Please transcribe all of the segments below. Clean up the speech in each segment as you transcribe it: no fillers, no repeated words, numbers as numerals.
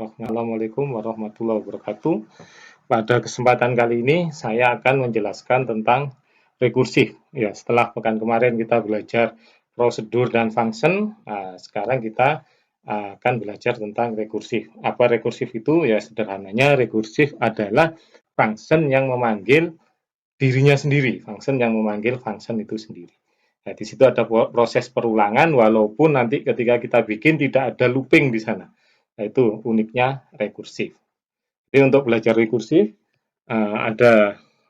Assalamualaikum warahmatullahi wabarakatuh. Pada kesempatan kali ini saya akan menjelaskan tentang rekursif. Ya, setelah pekan kemarin kita belajar prosedur dan function, sekarang kita akan belajar tentang rekursif. Apa rekursif itu? Ya, sederhananya rekursif adalah function yang memanggil dirinya sendiri, function yang memanggil function itu sendiri. Nah, di situ ada proses perulangan, walaupun nanti ketika kita bikin tidak ada looping di sana. Nah, itu uniknya rekursif. Jadi untuk belajar rekursif,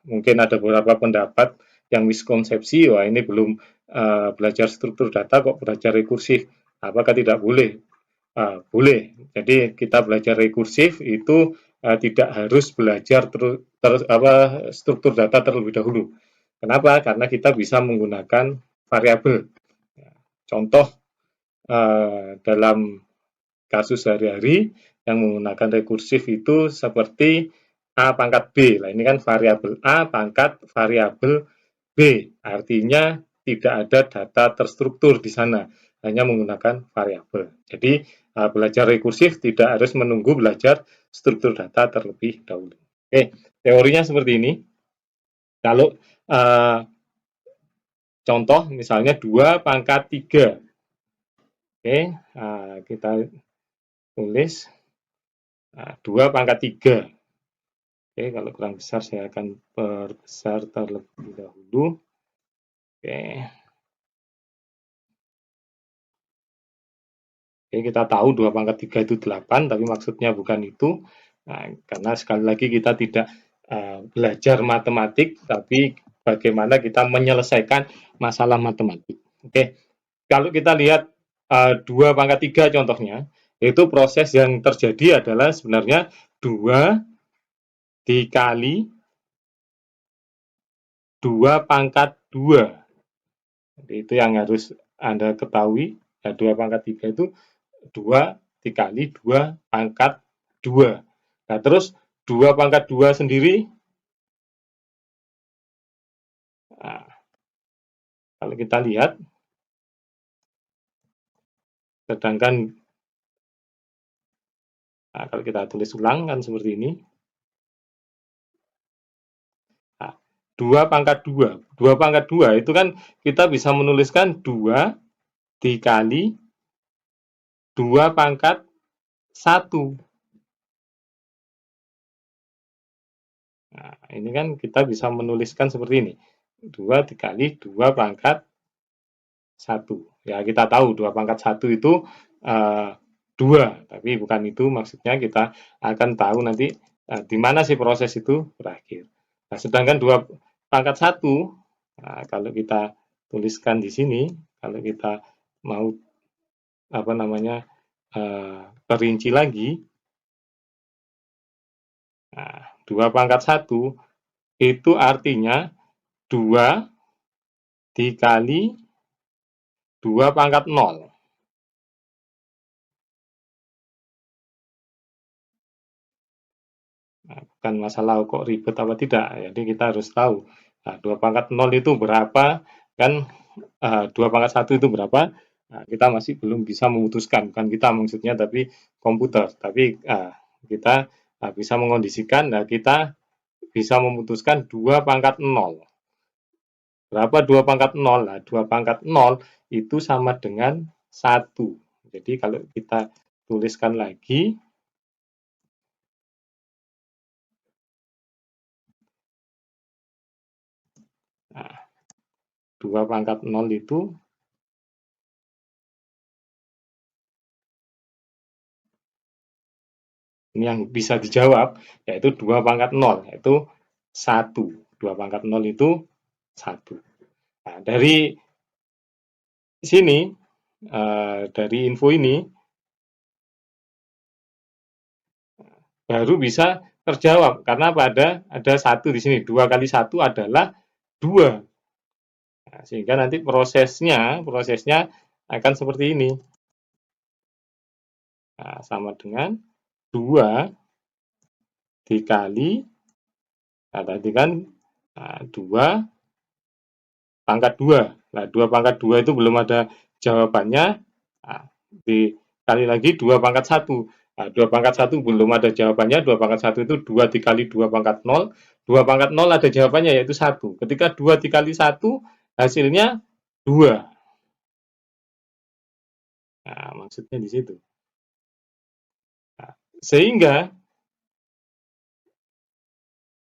mungkin ada beberapa pendapat yang miskonsepsi, wah ini belum belajar struktur data kok belajar rekursif, apakah tidak boleh? Boleh. Jadi kita belajar rekursif itu tidak harus belajar struktur data terlebih dahulu. Kenapa? Karena kita bisa menggunakan variabel. Contoh dalam kasus sehari-hari yang menggunakan rekursif itu seperti A pangkat B. Nah, ini kan variabel A pangkat variabel B. Artinya tidak ada data terstruktur di sana, hanya menggunakan variabel. Jadi belajar rekursif tidak harus menunggu belajar struktur data terlebih dahulu. Oke, teorinya seperti ini. Kalau contoh misalnya 2 pangkat 3. Oke, kita tulis 2 pangkat 3. Oke, kalau kurang besar saya akan perbesar terlebih dahulu. Oke. Oke, kita tahu 2 pangkat 3 itu 8, tapi maksudnya bukan itu. Nah, karena sekali lagi kita tidak belajar matematik, tapi bagaimana kita menyelesaikan masalah matematik. Oke, kalau kita lihat 2 pangkat 3 contohnya, itu proses yang terjadi adalah sebenarnya 2 dikali 2 pangkat 2. Jadi itu yang harus Anda ketahui. Nah, 2 pangkat 3 itu 2 dikali 2 pangkat 2. Nah, terus 2 pangkat 2 sendiri, nah, kalau kita lihat, sedangkan kalau kita tulis ulang kan seperti ini. 2 pangkat 2. 2 pangkat 2 itu kan kita bisa menuliskan 2 dikali 2 pangkat 1. Nah, ini kan kita bisa menuliskan seperti ini. 2 dikali 2 pangkat 1. Ya, kita tahu 2 pangkat 1 itu 2, tapi bukan itu maksudnya. Kita akan tahu nanti di mana sih proses itu berakhir. Nah, sedangkan 2 pangkat 1, kalau kita tuliskan di sini, kalau kita mau perinci lagi, 2 pangkat 1 itu artinya 2 dikali 2 pangkat 0. Bukan masalah kok ribet apa tidak, jadi kita harus tahu 2 pangkat 0 itu berapa, kan 2 pangkat 1 itu berapa. Kita masih belum bisa memutuskan, bukan kita maksudnya, tapi komputer. Tapi kita bisa mengondisikan, kita bisa memutuskan 2 pangkat 0. Berapa 2 pangkat 0? Nah, 2 pangkat 0 itu sama dengan 1. Jadi kalau kita tuliskan lagi, 2 pangkat 0 itu ini yang bisa dijawab, yaitu 2 pangkat 0, yaitu 1. 2 pangkat 0 itu 1. Nah, dari sini, dari info ini, baru bisa terjawab. Karena ada 1 di sini. 2 kali 1 adalah 2. Nah, sehingga nanti prosesnya akan seperti ini. Nah, sama dengan 2 dikali, tadi kan 2 pangkat 2. Nah, 2 pangkat 2 itu belum ada jawabannya. Dikali lagi 2 pangkat 1. Nah, 2 pangkat 1 belum ada jawabannya, 2 pangkat 1 itu 2 dikali 2 pangkat 0, 2 pangkat 0 ada jawabannya yaitu 1. Ketika 2 dikali 1 hasilnya 2. Nah, maksudnya di situ. Nah, sehingga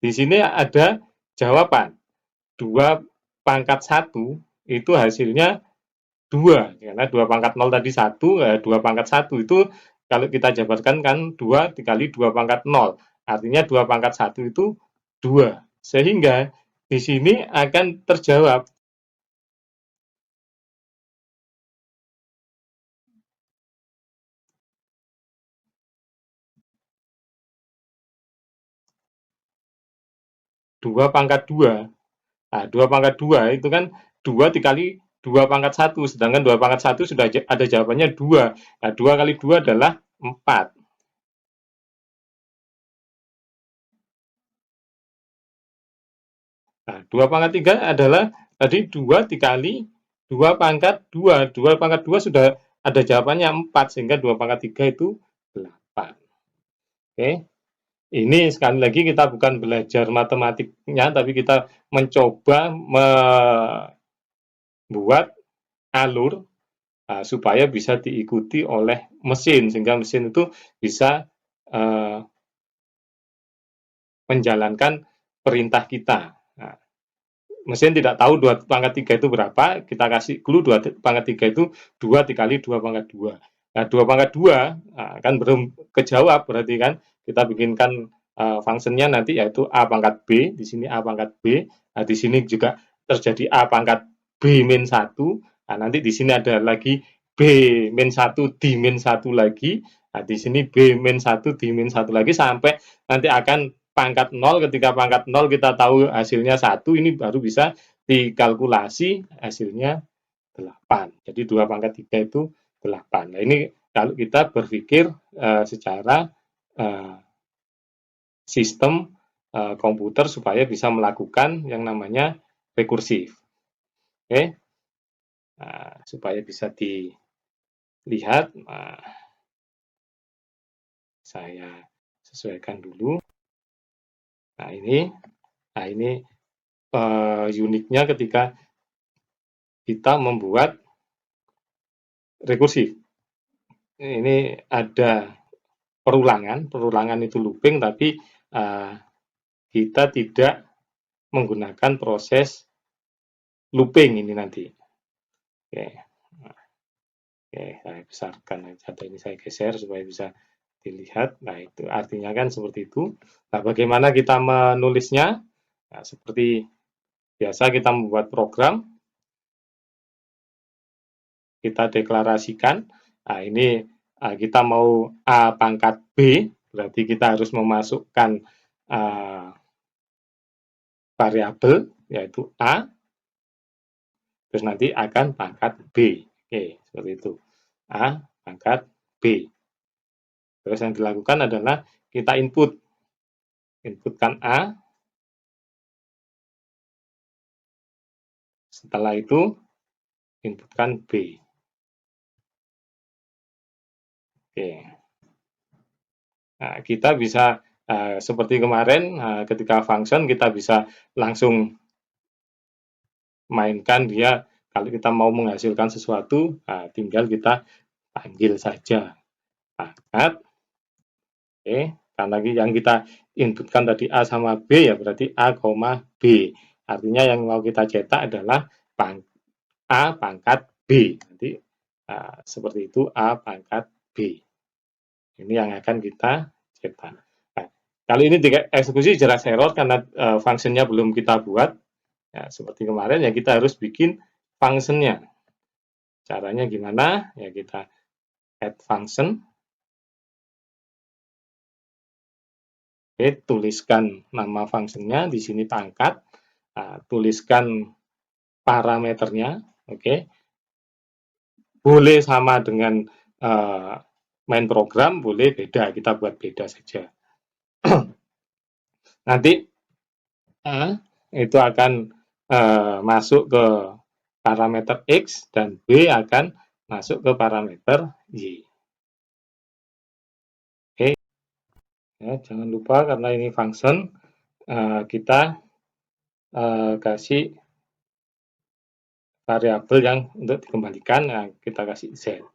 di sini ada jawaban. 2 pangkat 1 itu hasilnya 2. Karena 2 pangkat 0 tadi 1, 2 pangkat 1 itu kalau kita jabarkan kan 2 dikali 2 pangkat 0. Artinya 2 pangkat 1 itu 2. Sehingga di sini akan terjawab 2 pangkat 2. Nah, 2 pangkat 2 itu kan 2 dikali 2 pangkat 1. Sedangkan 2 pangkat 1 sudah ada jawabannya 2. Nah, 2 kali 2 adalah 4. Nah, 2 pangkat 3 adalah tadi 2 dikali 2 pangkat 2. 2 pangkat 2 sudah ada jawabannya 4. Sehingga 2 pangkat 3 itu 8. Oke. Ini sekali lagi kita bukan belajar matematiknya, tapi kita mencoba membuat alur supaya bisa diikuti oleh mesin, sehingga mesin itu bisa menjalankan perintah kita. Nah, mesin tidak tahu 2 pangkat 3 itu berapa, kita kasih clue 2 pangkat 3 itu 2 dikali 2 pangkat 2. Nah, 2 pangkat 2 kan belum kejawab, berarti kan kita bikinkan fungsinya nanti yaitu A pangkat B, di sini A pangkat B, nah, di sini juga terjadi A pangkat B min 1, nah, nanti di sini ada lagi B min 1 di min 1 lagi, nah, di sini B min 1 di min 1 lagi, sampai nanti akan pangkat 0, ketika pangkat 0 kita tahu hasilnya 1, ini baru bisa dikalkulasi hasilnya 8. Jadi 2 pangkat 3 itu 8. Nah, ini kalau kita berpikir secara sistem komputer supaya bisa melakukan yang namanya rekursif. Oke. Nah, supaya bisa dilihat, saya sesuaikan dulu. Nah ini uniknya ketika kita membuat rekursif. Ini ada perulangan itu looping, tapi kita tidak menggunakan proses looping ini nanti. Oke, oke, saya besarkan data ini, saya geser supaya bisa dilihat. Nah, itu artinya kan seperti itu. Nah, bagaimana kita menulisnya? Nah, seperti biasa kita membuat program, kita deklarasikan. Nah, ini kita mau A pangkat B, berarti kita harus memasukkan variabel yaitu A, terus nanti akan pangkat B. Oke, seperti itu. A pangkat B. Terus yang dilakukan adalah kita inputkan A, setelah itu inputkan B. Oke. Nah, kita bisa seperti kemarin ketika function kita bisa langsung mainkan dia, kalau kita mau menghasilkan sesuatu tinggal kita panggil saja pangkat. Oke, karena yang kita inputkan tadi A sama B ya berarti A, B. Artinya yang mau kita cetak adalah A pangkat B. Nanti seperti itu A pangkat B. Ini yang akan kita cetak. Nah, kalau ini dieksekusi jelas error karena fungsinya belum kita buat. Ya, seperti kemarin ya kita harus bikin fungsinya. Caranya gimana? Ya kita add function. Oke, tuliskan nama fungsinya di sini pangkat. Tuliskan parameternya. Oke. Boleh sama dengan main program, boleh beda, kita buat beda saja. Nanti A itu akan masuk ke parameter X dan B akan masuk ke parameter Y. Ya, jangan lupa karena ini function, kita kasih variabel yang untuk dikembalikan, nah, kita kasih z.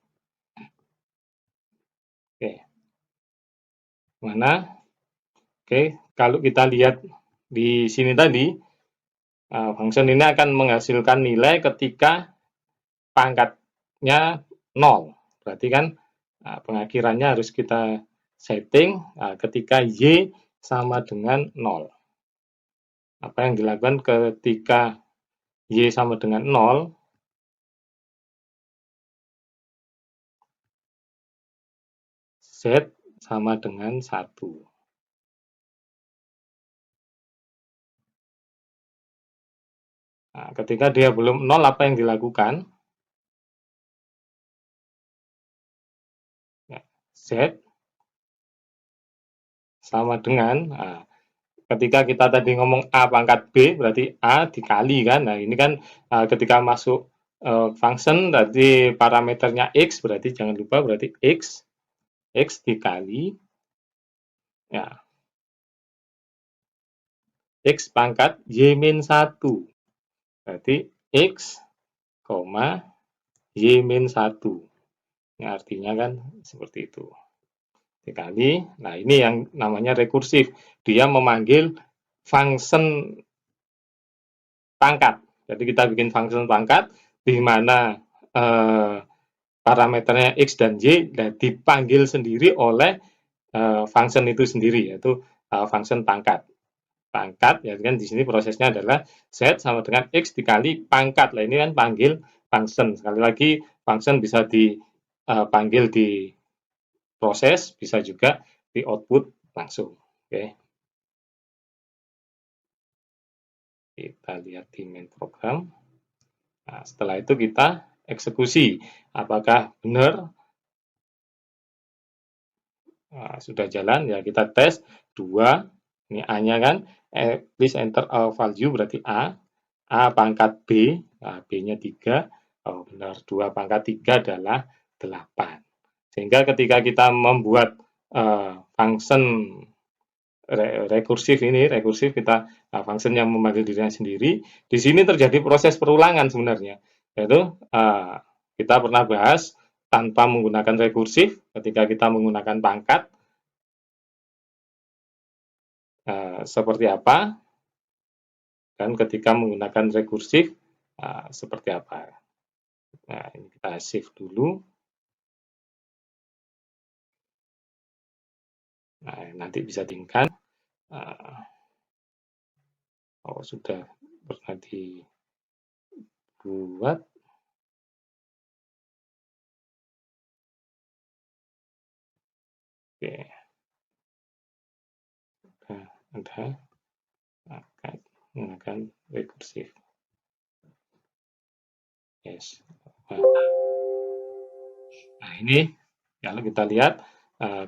Oke, mana? Oke, kalau kita lihat di sini tadi, function ini akan menghasilkan nilai ketika pangkatnya 0. Berarti kan pengakhirannya harus kita setting ketika y sama dengan 0. Apa yang dilakukan ketika y sama dengan 0? Z sama dengan 1. Nah, ketika dia belum 0, apa yang dilakukan? Ya, Z sama dengan, ketika kita tadi ngomong A pangkat B, berarti A dikali kan. Nah, ini kan ketika masuk function, tadi parameternya X, berarti jangan lupa berarti X dikali, ya, X pangkat Y-1. Berarti X, Y-1. Ini artinya kan seperti itu. Dikali, nah ini yang namanya rekursif. Dia memanggil function pangkat. Jadi kita bikin function pangkat di mana parameternya X dan Y dan dipanggil sendiri oleh function itu sendiri, yaitu function pangkat. Pangkat, ya kan di sini prosesnya adalah Z sama dengan X dikali pangkat. Lah ini kan panggil function. Sekali lagi, function bisa dipanggil di proses, bisa juga di output langsung. Oke. Kita lihat di main program. Nah, setelah itu kita eksekusi. Apakah benar? Nah, sudah jalan, ya kita tes 2. Ini A-nya kan. Please enter a value, berarti A. A pangkat B, nah, B-nya 3. Oh, benar, 2 pangkat 3 adalah 8. Sehingga ketika kita membuat function rekursif kita function yang memanggil dirinya sendiri, di sini terjadi proses perulangan sebenarnya, yaitu kita pernah bahas tanpa menggunakan rekursif, ketika kita menggunakan pangkat seperti apa, dan ketika menggunakan rekursif seperti apa. Nah, ini kita save dulu. Nah, nanti bisa tingkat. Oh, sudah pernah dibuat. Oke. Ada akan menggunakan rekursif. Yes. Nah, ini kalau kita lihat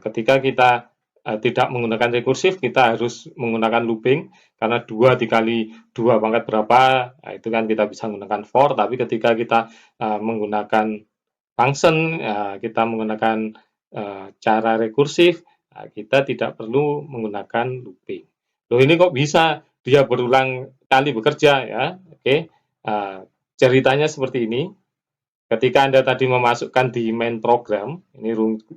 ketika kita tidak menggunakan rekursif, kita harus menggunakan looping karena 2 dikali 2 pangkat berapa, nah, itu kan kita bisa menggunakan for, tapi ketika kita menggunakan function, kita menggunakan cara rekursif, kita tidak perlu menggunakan looping. Loh, ini kok bisa dia berulang kali bekerja ya? Oke, ceritanya seperti ini. Ketika Anda tadi memasukkan di main program, ini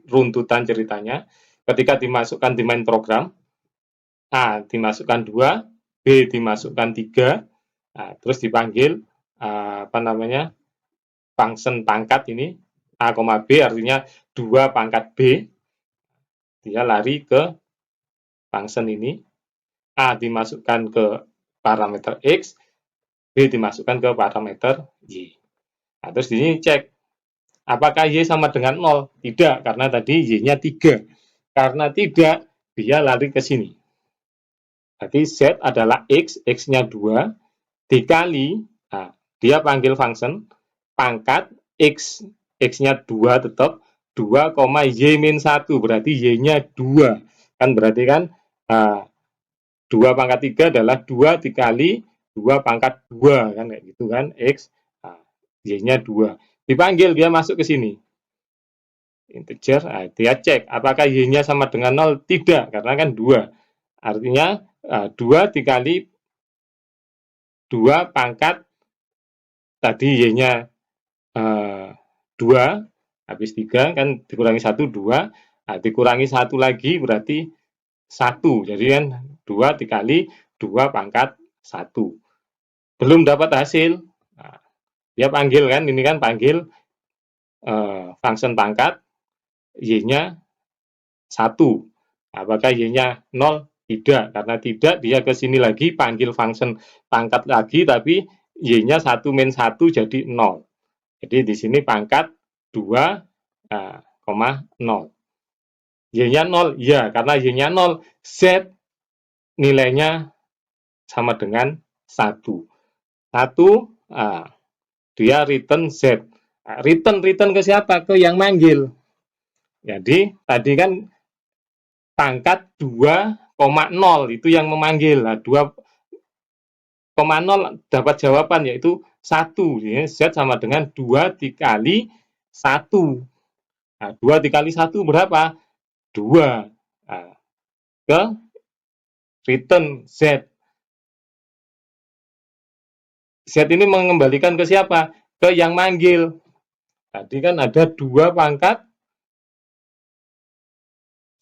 runtutan ceritanya. Ketika dimasukkan di main program, A dimasukkan 2, B dimasukkan 3, nah, terus dipanggil function pangkat ini A, B, artinya 2 pangkat B. Dia lari ke function ini, A dimasukkan ke parameter X, B dimasukkan ke parameter Y. Nah, terus di sini cek, apakah Y sama dengan 0? Tidak, karena tadi Y-nya 3. Karena tidak, dia lari ke sini. Berarti Z adalah X, X-nya 2, dikali, nah, dia panggil function, pangkat, X, X-nya 2 tetap, 2, Y-1, berarti Y-nya 2. Kan berarti kan, 2 pangkat 3 adalah 2 dikali 2 pangkat 2, kan kayak gitu kan, X, Y-nya 2. Dipanggil, dia masuk ke sini. integer, dia cek apakah y-nya sama dengan 0, tidak, karena kan 2. Artinya 2 dikali 2 pangkat, tadi y-nya 2, habis 3, kan dikurangi 1, 2, dikurangi 1 lagi, berarti 1, jadi kan 2 dikali 2 pangkat 1. Belum dapat hasil, dia panggil kan, ini kan panggil function pangkat, y-nya 1. Apakah y-nya 0? Tidak, karena tidak, dia ke sini lagi, panggil function pangkat lagi, tapi y-nya 1 min 1 jadi 0. Jadi di sini pangkat 2, 0. Y-nya 0, ya, karena y-nya 0, z nilainya sama dengan 1. 1, dia return z. Return ke siapa? Ke yang manggil. Jadi tadi kan pangkat 2,0 itu yang memanggil. Nah, 2,0 dapat jawaban yaitu 1. Jadi z sama dengan 2 dikali 1. Nah, 2 dikali 1 berapa? 2. Nah, ke return z. Z ini mengembalikan ke siapa? Ke yang manggil. Tadi kan ada 2 pangkat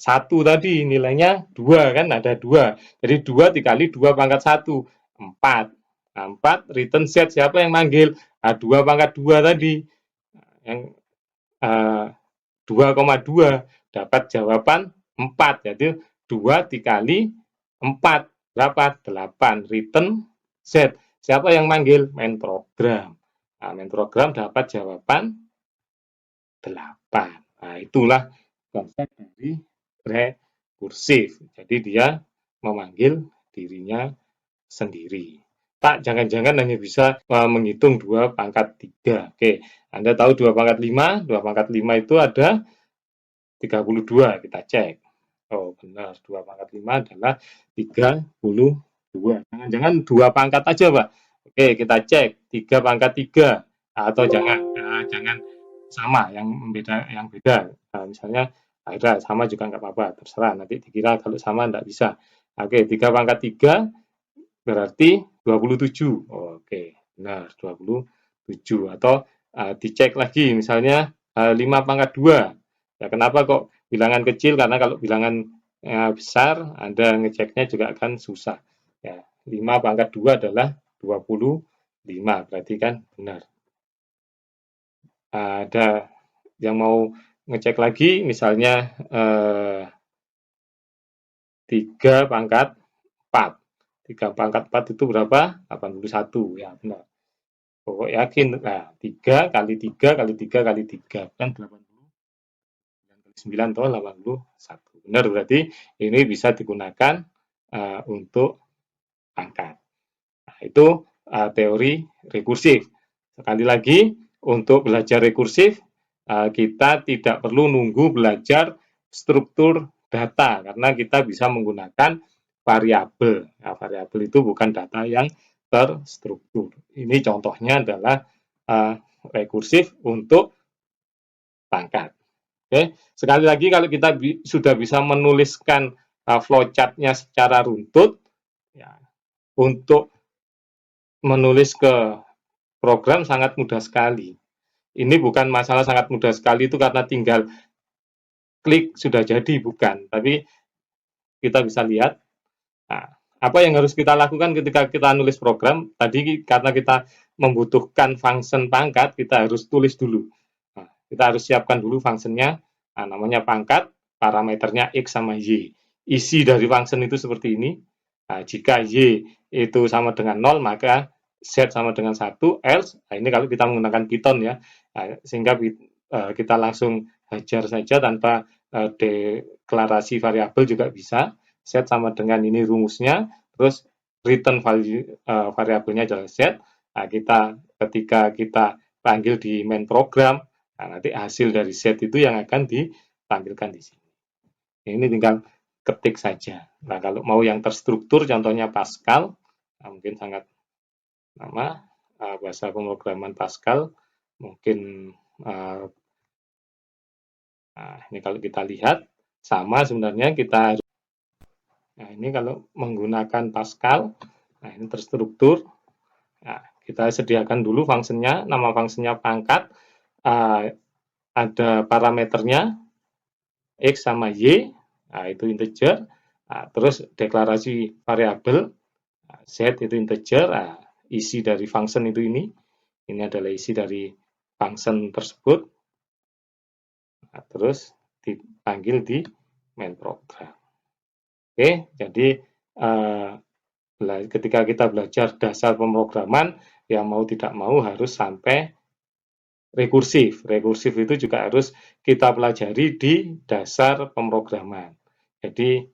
1 tadi, nilainya 2 kan, ada 2. Jadi 2 dikali 2 pangkat 1, 4. Nah, 4 return z, siapa yang manggil? 2 pangkat 2 tadi. Yang 2,2 dapat jawaban 4. Jadi 2 dikali 4 berapa? 8. Return z. Siapa yang manggil? Main program. Nah, main program dapat jawaban 8. Nah, itulah konsep dari rekursif. Jadi dia memanggil dirinya sendiri. Pak, jangan-jangan hanya bisa menghitung 2 pangkat 3. Oke, Anda tahu 2 pangkat 5? 2 pangkat 5 itu ada 32. Kita cek. Oh, benar. 2 pangkat 5 adalah 32. Jangan-jangan 2 pangkat aja, Pak. Oke, kita cek. 3 pangkat 3. Atau jangan sama, yang beda. Nah, misalnya, ada sama juga nggak apa-apa. Terserah. Nanti dikira kalau sama nggak bisa. Oke, 3 pangkat 3 berarti 27. Oke, benar. 27. Atau dicek lagi. Misalnya 5 pangkat 2. Ya, kenapa kok bilangan kecil? Karena kalau bilangan besar, Anda ngeceknya juga akan susah. Ya, 5 pangkat 2 adalah 25. Berarti kan benar. Ada yang mau ngecek lagi, misalnya 3 pangkat 4. 3 pangkat 4 itu berapa? 81. Ya, benar. Pokok yakin. Nah, 3 kali 3 kali 3 kali 3 kan 80. 9 atau 81. Benar, berarti ini bisa digunakan untuk angkat. Nah, itu teori rekursif. Sekali lagi, untuk belajar rekursif, kita tidak perlu nunggu belajar struktur data, karena kita bisa menggunakan variabel. Nah, variabel itu bukan data yang terstruktur. Ini contohnya adalah rekursif untuk pangkat. Oke, sekali lagi kalau kita sudah bisa menuliskan flowchart-nya secara runtut, ya, untuk menulis ke program sangat mudah sekali. Ini bukan masalah sangat mudah sekali itu karena tinggal klik sudah jadi, bukan. Tapi kita bisa lihat apa yang harus kita lakukan ketika kita nulis program. Tadi karena kita membutuhkan function pangkat, kita harus tulis dulu. Kita harus siapkan dulu functionnya. Namanya pangkat, parameternya X sama Y. Isi dari function itu seperti ini. Jika Y itu sama dengan 0, maka Z sama dengan 1, else. Ini kalau kita menggunakan Python ya. Sehingga kita langsung hajar saja tanpa deklarasi variabel juga bisa. Z sama dengan ini rumusnya, terus return value variabelnya adalah Z. Ketika kita panggil di main program, nanti hasil dari Z itu yang akan ditampilkan di sini. Ini tinggal ketik saja. Nah, kalau mau yang terstruktur, contohnya Pascal, mungkin sangat lama. Bahasa pemrograman Pascal, mungkin Nah, ini kalau kita lihat sama sebenarnya kita harus. Nah, ini kalau menggunakan Pascal, nah ini terstruktur. Nah, kita sediakan dulu fungsinya, nama fungsinya pangkat, ada parameternya X sama Y, nah, itu integer. Nah, terus deklarasi variabel, nah, Z itu integer, nah, isi dari function itu ini adalah isi dari function tersebut. Nah, terus dipanggil di main program. Oke, jadi ketika kita belajar dasar pemrograman, yang mau tidak mau harus sampai rekursif. Rekursif itu juga harus kita pelajari di dasar pemrograman. Jadi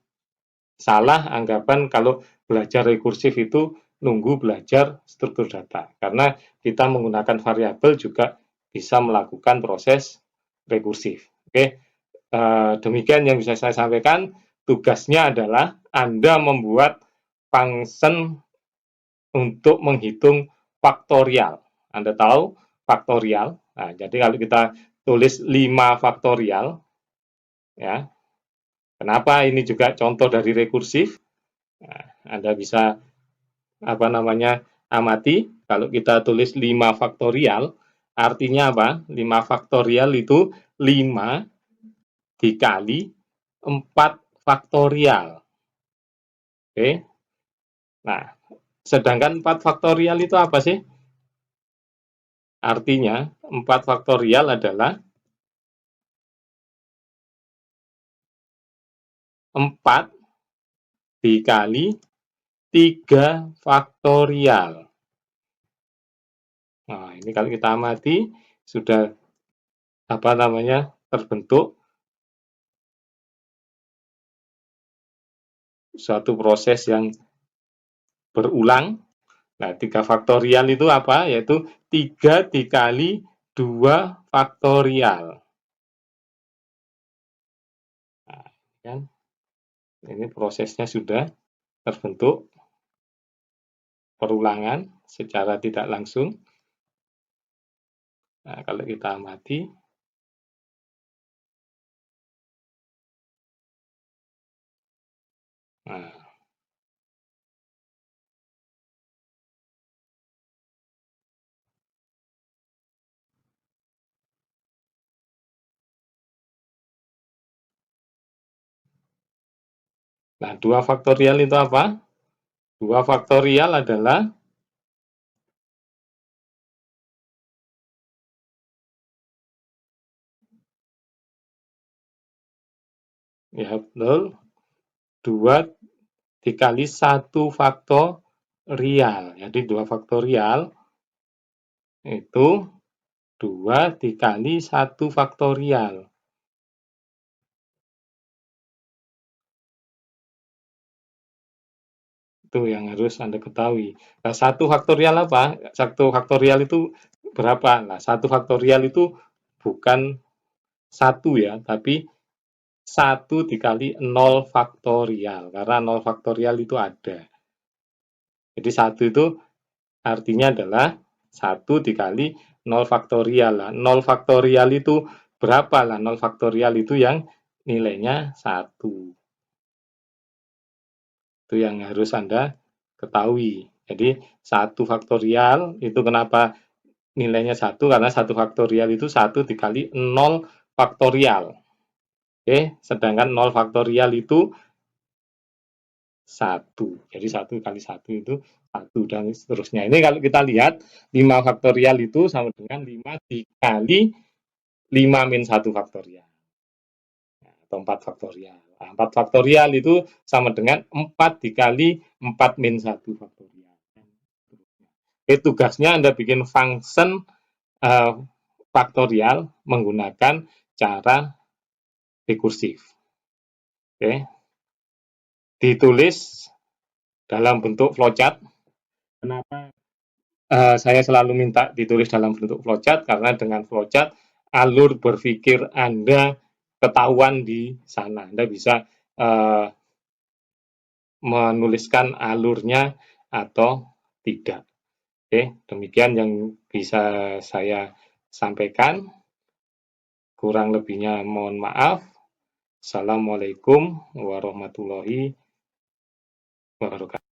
salah anggapan kalau belajar rekursif itu nunggu belajar struktur data. Karena kita menggunakan variabel juga bisa melakukan proses rekursif. Oke, demikian yang bisa saya sampaikan. Tugasnya adalah Anda membuat function untuk menghitung faktorial. Anda tahu faktorial. Nah, jadi kalau kita tulis 5 faktorial, ya, kenapa ini juga contoh dari rekursif? Nah, Anda bisa amati kalau kita tulis 5 faktorial, artinya apa? 5 faktorial itu 5 dikali 4 faktorial. Oke. Nah, sedangkan 4 faktorial itu apa sih? Artinya 4 faktorial adalah 4 dikali 3 faktorial. Nah, ini kalau kita amati sudah terbentuk suatu proses yang berulang. Nah, 3 faktorial itu apa? Yaitu 3 dikali 2 faktorial. Nah, kan? Ini prosesnya sudah terbentuk perulangan secara tidak langsung. Nah, kalau kita amati, nah 2 faktorial itu apa? 2 faktorial adalah ya betul 2 dikali 1 faktorial. Jadi 2 faktorial itu 2 dikali 1 faktorial. Itu yang harus Anda ketahui. Nah, 1 faktorial apa? 1 faktorial itu berapa? Nah, 1 faktorial itu bukan 1 ya, tapi 1 dikali 0 faktorial. Karena 0 faktorial itu ada. Jadi 1 itu artinya adalah 1 dikali 0 faktorial. Lah, 0 faktorial itu berapa? Lah, 0 faktorial itu yang nilainya 1. Itu yang harus Anda ketahui. Jadi 1 faktorial itu kenapa nilainya 1? Karena 1 faktorial itu 1 dikali 0 faktorial. Oke, sedangkan 0 faktorial itu 1. Jadi 1 kali 1 itu 1 dan seterusnya. Ini kalau kita lihat 5 faktorial itu sama dengan 5 dikali 5 min 1 faktorial. Atau 4 faktorial. Nah, 4 faktorial itu sama dengan 4 dikali 4 min 1 faktorial. Tugasnya Anda bikin function faktorial menggunakan cara rekursif. Oke. Ditulis dalam bentuk flowchart. Kenapa saya selalu minta ditulis dalam bentuk flowchart? Karena dengan flowchart alur berpikir Anda ketahuan di sana. Anda bisa menuliskan alurnya atau tidak. Oke, demikian yang bisa saya sampaikan. Kurang lebihnya mohon maaf. Assalamualaikum warahmatullahi wabarakatuh.